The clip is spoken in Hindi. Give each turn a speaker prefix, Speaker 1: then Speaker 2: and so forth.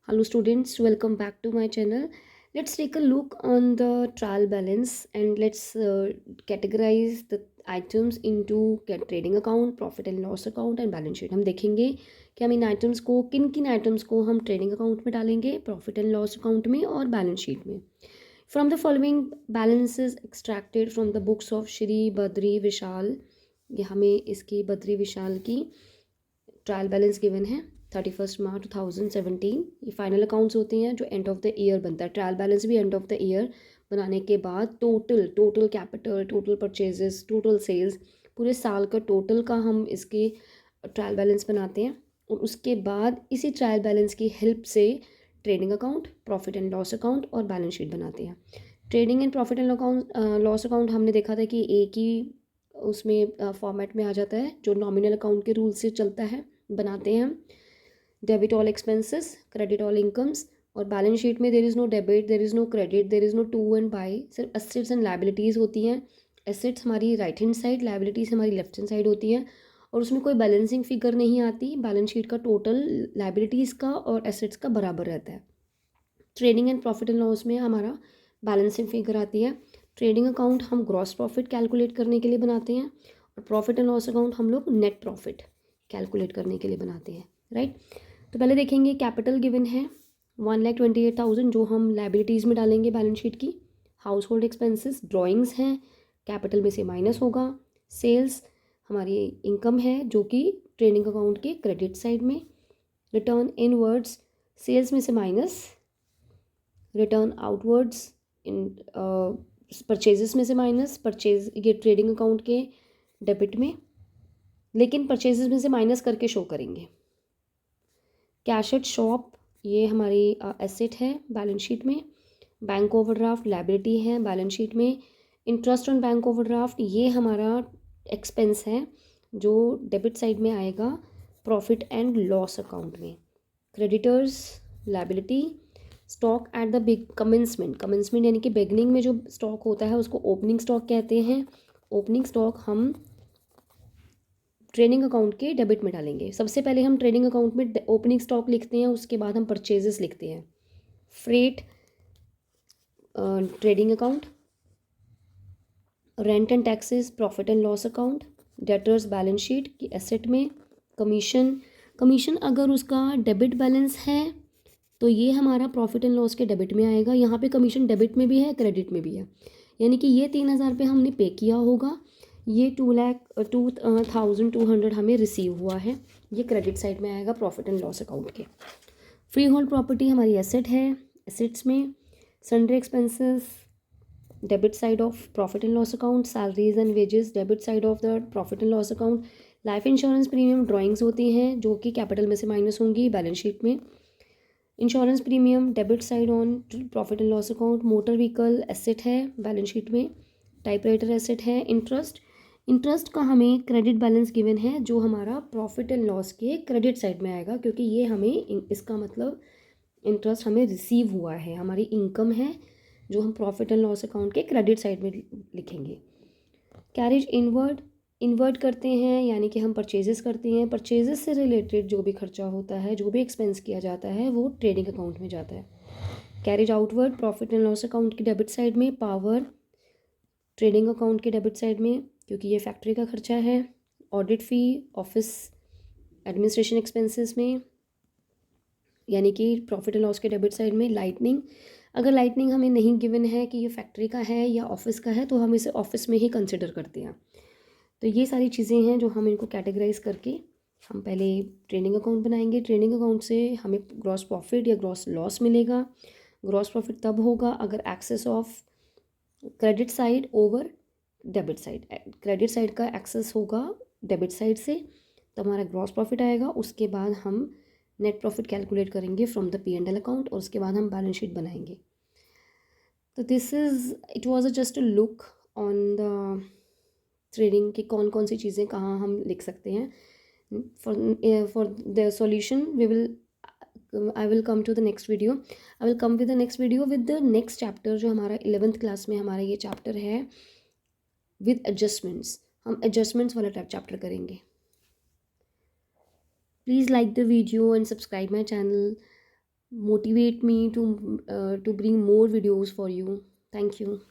Speaker 1: Hello students, welcome back to my channel. Let's take a look on the trial balance and let's categorize the items into trading account, profit and loss account and balance sheet. हम देखेंगे कि हम इन आइटम्स को किन किन आइटम्स को हम ट्रेडिंग अकाउंट में डालेंगे, प्रॉफिट एंड लॉस अकाउंट में और बैलेंस शीट में. From the following balances extracted from the books of Shri Badri Vishal, ये हमें इसकी बद्री विशाल की ट्रायल बैलेंस गिवन है 31 मार्च 2017. ये फाइनल अकाउंट्स होते हैं जो एंड ऑफ द ईयर बनता है. ट्रायल बैलेंस भी एंड ऑफ द ईयर बनाने के बाद total capital, total purchases, total sales, पूरे साल का टोटल का हम इसके ट्रायल बैलेंस बनाते हैं और उसके बाद इसी ट्रायल बैलेंस की हेल्प से trading account, profit and loss account और बैलेंस शीट बनाते हैं. Trading and profit and account loss account हमने देखा था कि एक ही उसमें फॉर्मेट में आ जाता है जो नॉमिनल अकाउंट के रूल से चलता है, बनाते हैं हम. Debit all expenses, credit all incomes. और बैलेंस शीट में there is no debit, there is no credit, there is no to and by, सिर्फ एसेट्स एंड लाइबिलिटीज़ होती हैं. एसेट्स हमारी राइट हैंड साइड, लाइबिलिटीज़ हमारी लेफ्ट हैंड साइड होती हैं और उसमें कोई बैलेंसिंग फिगर नहीं आती. बैलेंस शीट का टोटल लाइबिलिटीज़ का और एसेट्स का बराबर रहता है. Trading and profit and loss में हमारा बैलेंसिंग फिगर आती है. ट्रेडिंग अकाउंट हम ग्रॉस प्रॉफिट कैलकुलेट करने के लिए बनाते हैं और प्रॉफिट एंड लॉस अकाउंट हम लोग नेट प्रॉफिट कैलकुलेट करने के लिए बनाते हैं. राइट. तो पहले देखेंगे कैपिटल गिवन है 1,28,000 जो हम लाइबिलिटीज़ में डालेंगे बैलेंस शीट की. हाउस होल्ड एक्सपेंसिस ड्रॉइंग्स हैं, कैपिटल में से माइनस होगा. सेल्स हमारी इनकम है जो कि ट्रेडिंग अकाउंट के क्रेडिट साइड में. रिटर्न इनवर्ड्स सेल्स में से माइनस, रिटर्न आउटवर्ड्स इन परचेजेस में से माइनस. परचेज ये ट्रेडिंग अकाउंट के डेबिट में, लेकिन परचेजेस में से माइनस करके शो करेंगे. कैश एट शॉप ये हमारी एसेट है बैलेंस शीट में. बैंक ओवरड्राफ्ट लाइबिलिटी है बैलेंस शीट में. इंटरेस्ट ऑन बैंक ओवरड्राफ्ट ये हमारा एक्सपेंस है जो डेबिट साइड में आएगा प्रॉफिट एंड लॉस अकाउंट में. Creditors liability. Stock at the big commencement यानी कि बिगनिंग में जो स्टॉक होता है उसको ओपनिंग स्टॉक कहते हैं. ओपनिंग स्टॉक हम ट्रेडिंग अकाउंट के डेबिट में डालेंगे. सबसे पहले हम ट्रेडिंग अकाउंट में ओपनिंग स्टॉक लिखते हैं, उसके बाद हम परचेजेस लिखते हैं. Freight trading account. Rent and taxes profit and loss account. Debtors balance sheet की एसेट में. कमीशन अगर उसका डेबिट बैलेंस है तो ये हमारा प्रॉफिट एंड लॉस के डेबिट में आएगा. यहाँ पे कमीशन डेबिट में भी है, क्रेडिट में भी है, यानी कि ये 3,000 पे हमने पे किया होगा, ये 2,02,200 हमें रिसीव हुआ है. ये क्रेडिट साइड में आएगा प्रॉफिट एंड लॉस अकाउंट के. फ्री होल्ड प्रॉपर्टी हमारी एसेट है, एसेट्स में. Sundry expenses debit side of profit and loss account. Salaries and wages debit side of the profit and loss account. Life insurance premium drawings होती हैं जो कि कैपिटल में से माइनस होंगी बैलेंस शीट में. Insurance premium debit side on profit and loss account. Motor vehicle asset है बैलेंस शीट में. टाइपराइटर एसेट है. इंटरेस्ट का हमें क्रेडिट बैलेंस गिवन है जो हमारा प्रॉफिट एंड लॉस के क्रेडिट साइड में आएगा, क्योंकि ये हमें इसका मतलब इंटरेस्ट हमें रिसीव हुआ है, हमारी इनकम है जो हम प्रॉफिट एंड लॉस अकाउंट के क्रेडिट साइड में लिखेंगे. कैरेज इनवर्ट करते हैं यानी कि हम परचेजेस करते हैं. परचेजेस से रिलेटेड जो भी खर्चा होता है, जो भी एक्सपेंस किया जाता है वो ट्रेडिंग अकाउंट में जाता है. Carriage outward profit and loss account की डेबिट साइड में. पावर ट्रेडिंग अकाउंट के डेबिट साइड में क्योंकि ये फैक्ट्री का खर्चा है. ऑडिट फ़ी ऑफिस एडमिनिस्ट्रेशन एक्सपेंसेस में, यानी कि प्रॉफिट एंड लॉस के डेबिट साइड में. लाइटनिंग, अगर लाइटनिंग हमें नहीं गिवन है कि ये फैक्ट्री का है या ऑफिस का है तो हम इसे ऑफिस में ही कंसिडर करते हैं. तो ये सारी चीज़ें हैं जो हम इनको कैटेगराइज करके हम पहले ट्रेडिंग अकाउंट बनाएंगे. ट्रेडिंग अकाउंट से हमें ग्रॉस प्रॉफिट या ग्रॉस लॉस मिलेगा. ग्रॉस प्रॉफिट तब होगा अगर excess of credit side over debit side. Credit side का एक्सेस होगा डेबिट साइड से तो हमारा ग्रॉस प्रॉफिट आएगा. उसके बाद हम नेट प्रॉफिट कैलकुलेट करेंगे फ्रॉम द P&L अकाउंट और उसके बाद हम बैलेंस शीट बनाएंगे. तो it was just a look on the trading की कौन कौन सी चीज़ें कहाँ हम लिख सकते हैं. For the solution I will come to the next video. I will come with the next video with the next chapter जो हमारा 11th क्लास में हमारा ये चैप्टर है विद एडजस्टमेंट्स. हम एडजस्टमेंट्स वाला टाइप चैप्टर करेंगे. Please like the video and subscribe my channel. motivate me to bring more videos for you. Thank you.